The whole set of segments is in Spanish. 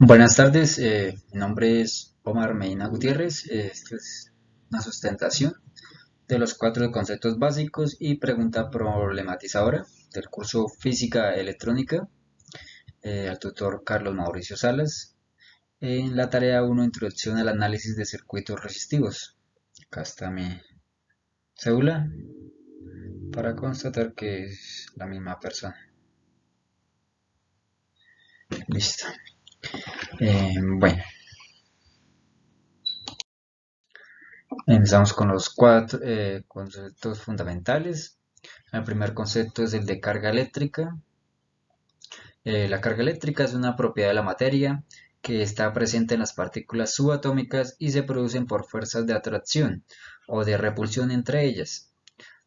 Buenas tardes, mi nombre es Omar Medina Gutiérrez. Esta es una sustentación de los cuatro conceptos básicos y pregunta problematizadora del curso Física Electrónica al tutor Carlos Mauricio Salas. En la tarea 1, Introducción al análisis de circuitos resistivos. Acá está mi cédula para constatar que es la misma persona. Listo. Bueno, empezamos con los cuatro conceptos fundamentales. El primer concepto es el de carga eléctrica. La carga eléctrica es una propiedad de la materia que está presente en las partículas subatómicas y se producen por fuerzas de atracción o de repulsión entre ellas.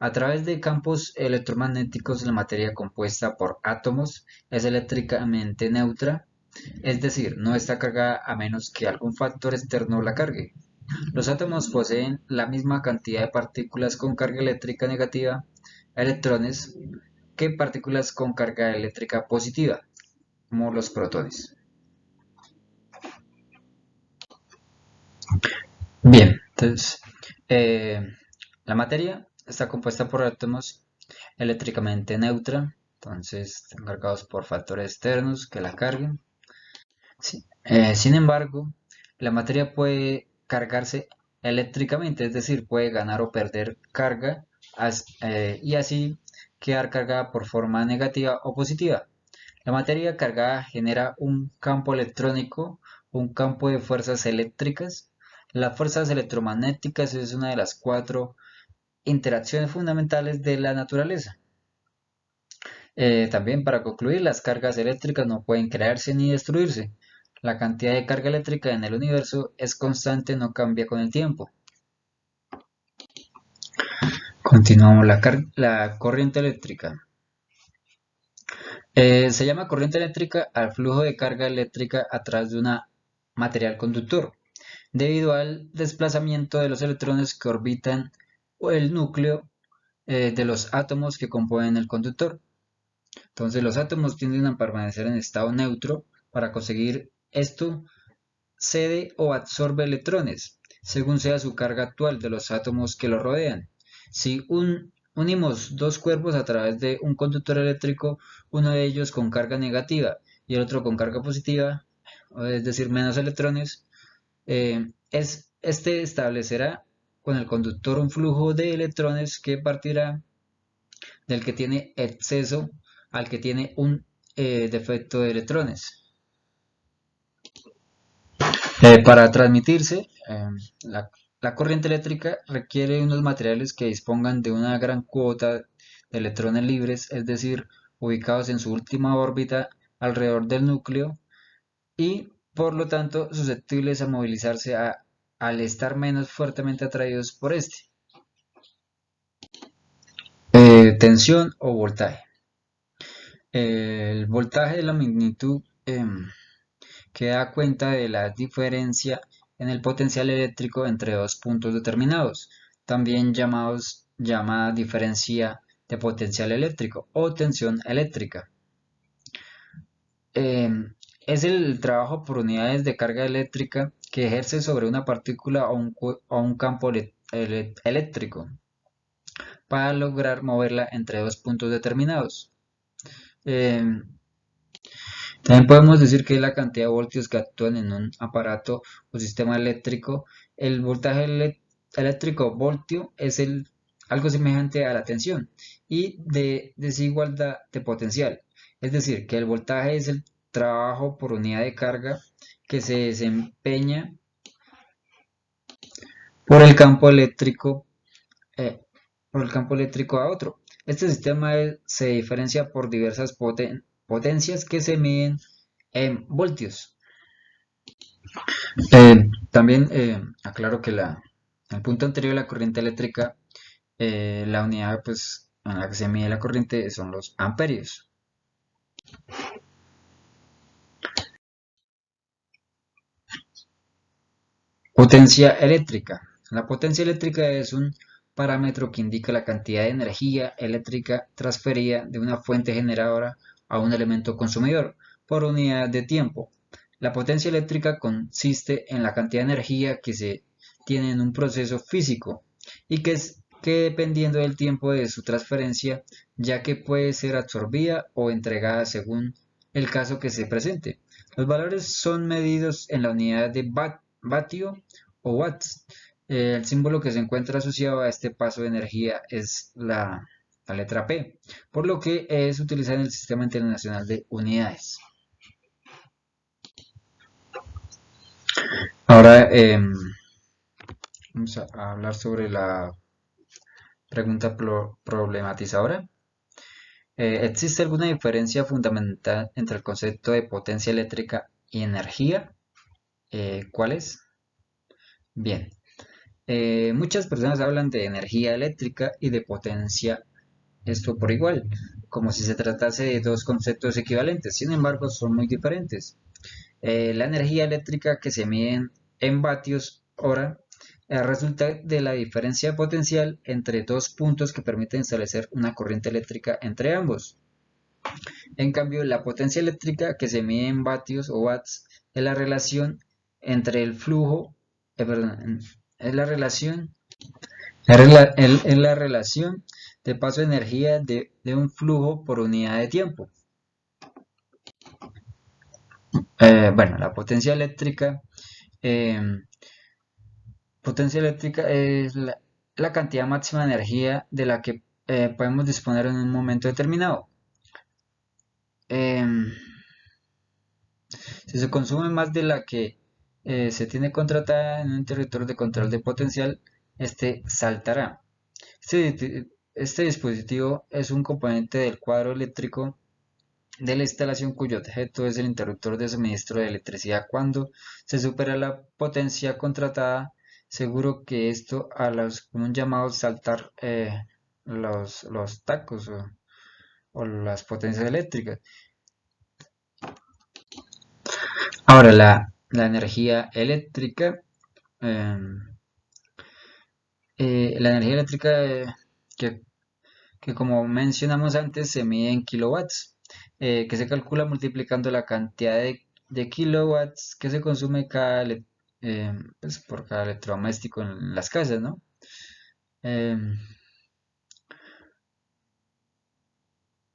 A través de campos electromagnéticos, la materia compuesta por átomos es eléctricamente neutra, es decir, no está cargada a menos que algún factor externo la cargue. Los átomos poseen la misma cantidad de partículas con carga eléctrica negativa, electrones, que partículas con carga eléctrica positiva, como los protones. Bien, entonces, eh, la materia está compuesta por átomos eléctricamente neutra, entonces están cargados por factores externos que la carguen. Sí. Sin embargo, la materia puede cargarse eléctricamente, es decir, puede ganar o perder carga y así quedar cargada por forma negativa o positiva. La materia cargada genera un campo electrónico, un campo de fuerzas eléctricas. Las fuerzas electromagnéticas es una de las cuatro interacciones fundamentales de la naturaleza. También para concluir, las cargas eléctricas no pueden crearse ni destruirse. La cantidad de carga eléctrica en el universo es constante, no cambia con el tiempo. Continuamos la corriente eléctrica. Se llama corriente eléctrica al flujo de carga eléctrica a través de un material conductor, debido al desplazamiento de los electrones que orbitan el núcleo de los átomos que componen el conductor. Entonces los átomos tienden a permanecer en estado neutro. Para conseguir esto, cede o absorbe electrones, según sea su carga actual de los átomos que lo rodean. Si unimos dos cuerpos a través de un conductor eléctrico, uno de ellos con carga negativa y el otro con carga positiva, es decir, menos electrones, este establecerá con el conductor un flujo de electrones que partirá del que tiene exceso al que tiene un defecto de electrones. Para transmitirse, la corriente eléctrica requiere unos materiales que dispongan de una gran cuota de electrones libres, es decir, ubicados en su última órbita alrededor del núcleo y, por lo tanto, susceptibles a movilizarse al estar menos fuertemente atraídos por este. Tensión o voltaje. El voltaje es la magnitud que da cuenta de la diferencia en el potencial eléctrico entre dos puntos determinados, también llamada diferencia de potencial eléctrico o tensión eléctrica. Eh, es el trabajo por unidades de carga eléctrica que ejerce sobre una partícula o un campo eléctrico para lograr moverla entre dos puntos determinados. Eh, También podemos decir que la cantidad de voltios que actúan en un aparato o sistema eléctrico. El voltaje eléctrico voltio es algo semejante a la tensión y de desigualdad de potencial. Es decir, que el voltaje es el trabajo por unidad de carga que se desempeña por el campo eléctrico, eh, por el campo eléctrico a otro. Este sistema se diferencia por diversas potencias que se miden en voltios. También aclaro que en el punto anterior de la corriente eléctrica, la unidad pues, en la que se mide la corriente son los amperios. Potencia eléctrica. La potencia eléctrica es un parámetro que indica la cantidad de energía eléctrica transferida de una fuente generadora a un elemento consumidor por unidad de tiempo. La potencia eléctrica consiste en la cantidad de energía que se tiene en un proceso físico y que dependiendo del tiempo de su transferencia, ya que puede ser absorbida o entregada según el caso que se presente. Los valores son medidos en la unidad de vatio o watts. El símbolo que se encuentra asociado a este paso de energía es la letra P, por lo que es utilizada en el Sistema Internacional de Unidades. Ahora vamos a hablar sobre la pregunta problematizadora. ¿Existe alguna diferencia fundamental entre el concepto de potencia eléctrica y energía? ¿Cuál es? Bien, muchas personas hablan de energía eléctrica y de potencia, esto por igual, como si se tratase de dos conceptos equivalentes, sin embargo son muy diferentes. La energía eléctrica que se mide en vatios hora resulta de la diferencia potencial entre dos puntos que permiten establecer una corriente eléctrica entre ambos. En cambio, la potencia eléctrica que se mide en vatios o watts es la relación entre el flujo, perdón, es la relación de paso de energía de un flujo por unidad de tiempo. Bueno, la potencia eléctrica es la cantidad máxima de energía de la que podemos disponer en un momento determinado. Si se consume más de la que se tiene contratada en un interruptor de control de potencial, este saltará. Este dispositivo es un componente del cuadro eléctrico de la instalación cuyo objeto es el interruptor de suministro de electricidad. Cuando se supera la potencia contratada, seguro que esto a los común llamados saltar los tacos o las potencias eléctricas. Ahora, la energía eléctrica, que, que como mencionamos antes se mide en kilowatts, que se calcula multiplicando la cantidad de kilowatts que se consume pues por cada electrodoméstico en las casas, ¿no?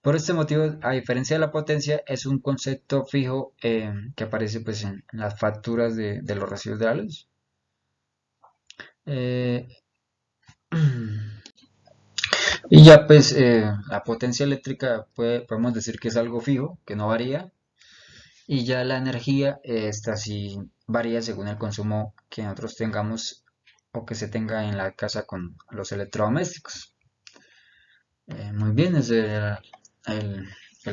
Por este motivo, a diferencia de la potencia, es un concepto fijo que aparece pues, en las facturas de los recibos de la luz. Eh, y ya pues la potencia eléctrica podemos decir que es algo fijo, que no varía. Y ya la energía, esta sí varía según el consumo que nosotros tengamos o que se tenga en la casa con los electrodomésticos. Muy bien, ese era el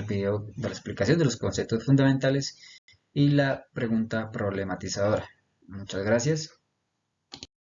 video de la explicación de los conceptos fundamentales y la pregunta problematizadora. Muchas gracias.